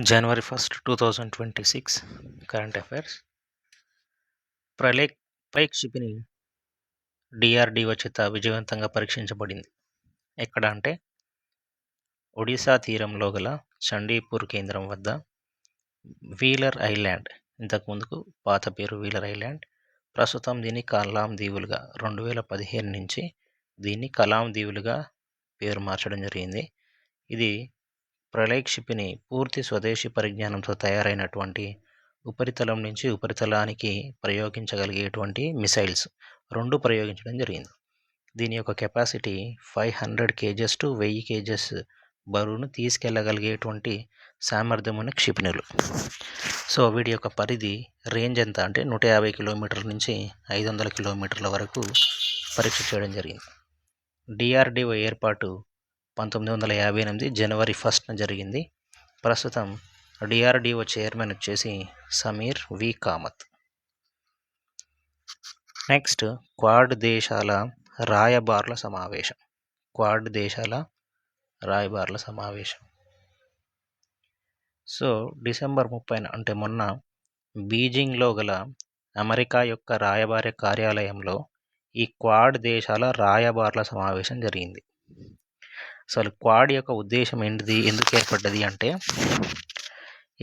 January 1st, 2026 current affairs. Pralay క్షిపణి DRDO చేత విజయవంతంగా పరీక్షించబడింది. ఎక్కడ అంటే ఒడిశా తీరంలో గల చండీపూర్ కేంద్రం వద్ద వీలర్ ఐలాండ్, ఇంతకుముందుకు పాత పేరు వీలర్ ఐలాండ్, ప్రస్తుతం దీన్ని కలాం దీవులుగా 2015 నుంచి దీన్ని కలాం దీవులుగా పేరు మార్చడం జరిగింది. ఇది ప్రళయ్ క్షిపణి పూర్తి స్వదేశీ పరిజ్ఞానంతో తయారైనటువంటి ఉపరితలం నుంచి ఉపరితలానికి ప్రయోగించగలిగేటువంటి మిసైల్స్ 2 ప్రయోగించడం జరిగింది. దీని యొక్క కెపాసిటీ 500 kgs టు 1000 kgs బరువును తీసుకెళ్లగలిగేటువంటి సామర్థ్యం ఉన్న క్షిపణులు. సో వీటి యొక్క పరిధి రేంజ్ ఎంత అంటే 150 కిలోమీటర్ల నుంచి 500 కిలోమీటర్ల వరకు పరీక్ష చేయడం జరిగింది. డిఆర్డిఓ ఏర్పాటు 1958 జనవరి 1న జరిగింది. ప్రస్తుతం డిఆర్డిఓ చైర్మన్ వచ్చేసి సమీర్ వి కామత్. నెక్స్ట్, క్వాడ్ దేశాల రాయబారుల సమావేశం. క్వాడ్ దేశాల రాయబారుల సమావేశం. సో డిసెంబర్ 30న అంటే మొన్న బీజింగ్లో గల అమెరికా యొక్క రాయబార కార్యాలయంలో ఈ క్వాడ్ దేశాల రాయబారుల సమావేశం జరిగింది. అసలు క్వాడ్ యొక్క ఉద్దేశం ఏంటిది, ఎందుకు ఏర్పడ్డది అంటే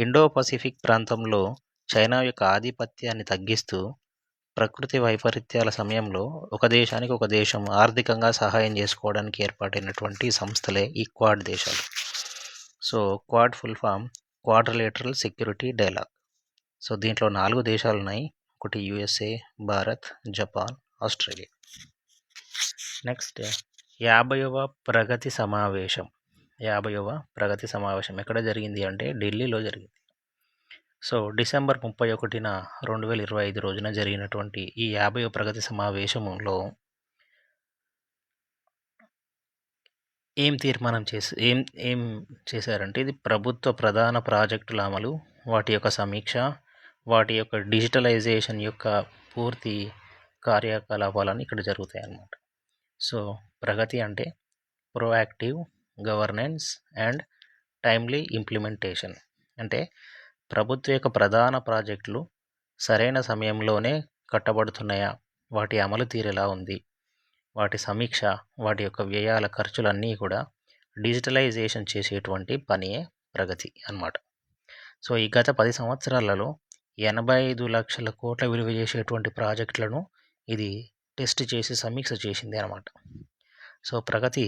ఇండో పసిఫిక్ ప్రాంతంలో చైనా యొక్క ఆధిపత్యాన్ని తగ్గిస్తూ ప్రకృతి వైపరీత్యాల సమయంలో ఒక దేశానికి ఒక దేశం ఆర్థికంగా సహాయం చేసుకోవడానికి ఏర్పాటైనటువంటి సంస్థలే ఈ క్వాడ్ దేశాలు. So quad full form quadrilateral security dialogue. So దీంట్లో 4 దేశాలు ఉన్నాయి. ఒకటి USA, Bharat, Japan, Australia. Next, 50వ ప్రగతి సమావేశం. 50వ ప్రగతి సమావేశం ఎక్కడ జరిగింది అంటే ఢిల్లీలో జరిగింది. సో డిసెంబర్ 31న 2025 రోజున జరిగినటువంటి ఈ 50వ ప్రగతి సమావేశంలో ఏం చేశారంటే ఇది ప్రభుత్వ ప్రధాన ప్రాజెక్టుల అమలు, వాటి యొక్క సమీక్ష, వాటి యొక్క డిజిటలైజేషన్ యొక్క పూర్తి కార్యకలాపాలను ఇక్కడ జరుగుతాయి అన్నమాట. సో ప్రగతి అంటే proactive governance and timely implementation. అంటే ప్రభుత్వ యొక్క ప్రధాన ప్రాజెక్టులు సరైన సమయంలోనే కట్టబడుతున్నాయా, వాటి అమలు తీరు ఎలా ఉంది, వాటి సమీక్ష, వాటి యొక్క వ్యయాల ఖర్చులన్నీ కూడా డిజిటలైజేషన్ చేసేటువంటి పనియే ప్రగతి అన్నమాట. సో ఈ గత 10 సంవత్సరాలలో 85 లక్షల కోట్ల విలువ చేసేటువంటి ప్రాజెక్టులను ఇది టెస్ట్ చేసి సమీక్ష చేసింది అన్నమాట. సో ప్రగతి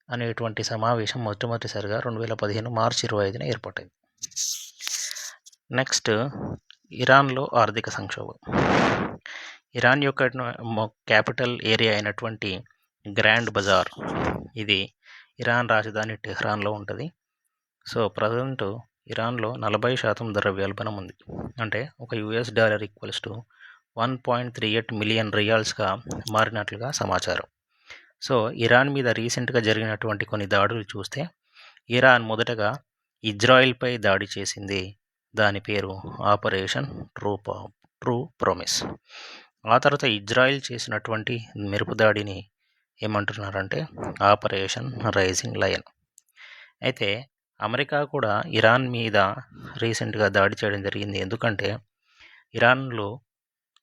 అనేటువంటి సమావేశం మొట్టమొదటిసారిగా 2015 మార్చి 25న ఏర్పడింది. నెక్స్ట్, ఇరాన్లో ఆర్థిక సంక్షోభం. ఇరాన్ యొక్క క్యాపిటల్ ఏరియా అయినటువంటి గ్రాండ్ బజార్, ఇది ఇరాన్ రాజధాని టెహ్రాన్లో ఉంటుంది. సో ప్రజెంట్ ఇరాన్లో 40% ద్రవ్యోల్బణం ఉంది. అంటే ఒక $1 ఈక్వల్స్ టు 1.38 మిలియన్ రియాల్స్గా మారినట్లుగా సమాచారం. సో ఇరాన్ మీద రీసెంట్గా జరిగినటువంటి కొన్ని దాడులు చూస్తే ఇరాన్ మొదటగా ఇజ్రాయిల్పై దాడి చేసింది. దాని పేరు ఆపరేషన్ ట్రూ ప్రామిస్. ఆ తర్వాత ఇజ్రాయిల్ చేసినటువంటి మెరుపు దాడిని ఏమంటున్నారంటే ఆపరేషన్ రైజింగ్ లయన్. అయితే అమెరికా కూడా ఇరాన్ మీద రీసెంట్గా దాడి చేయడం జరిగింది. ఎందుకంటే ఇరాన్లో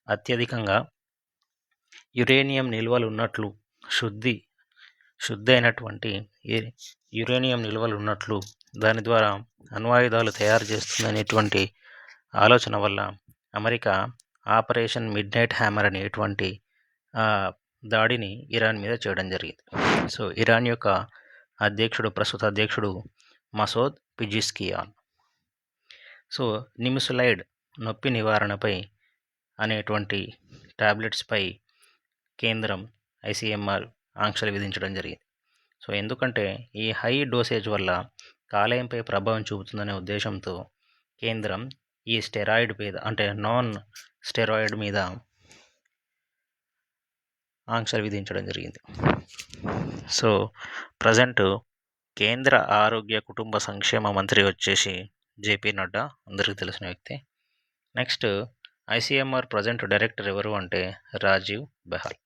అత్యధికంగా యురేనియం నిల్వలు ఉన్నట్లు, శుద్ధైనటువంటి యురేనియం నిల్వలు ఉన్నట్లు, దాని ద్వారా అణ్వాయుధాలు తయారు చేస్తుందనేటువంటి ఆలోచన వల్ల America operation mid night hammer అనేటువంటి దాడిని ఇరాన్ మీద చేయడం జరిగింది. సో ఇరాన్ యొక్క ప్రస్తుత అధ్యక్షుడు మసూద్ పిజిస్కియాన్. సో నిమిసులైడ్ నొప్పి నివారణపై అనేటువంటి టాబ్లెట్స్పై కేంద్రం ఐసిఎంఆర్ ఆంక్షలు విధించడం జరిగింది. సో ఎందుకంటే ఈ హై డోసేజ్ వల్ల కాలేయంపై ప్రభావం చూపుతుందనే ఉద్దేశంతో కేంద్రం ఈ స్టెరాయిడ్ మీద అంటే నాన్ స్టెరాయిడ్ మీద ఆంక్షలు విధించడం జరిగింది. సో ప్రజెంట్ కేంద్ర ఆరోగ్య కుటుంబ సంక్షేమ మంత్రి వచ్చేసి జేపీ నడ్డా, అందరికీ తెలిసిన వ్యక్తి. నెక్స్ట్, ఐసిఎంఆర్ ప్రజెంట్ డైరెక్టర్ ఎవరు అంటే రాజీవ్ బెహాల్.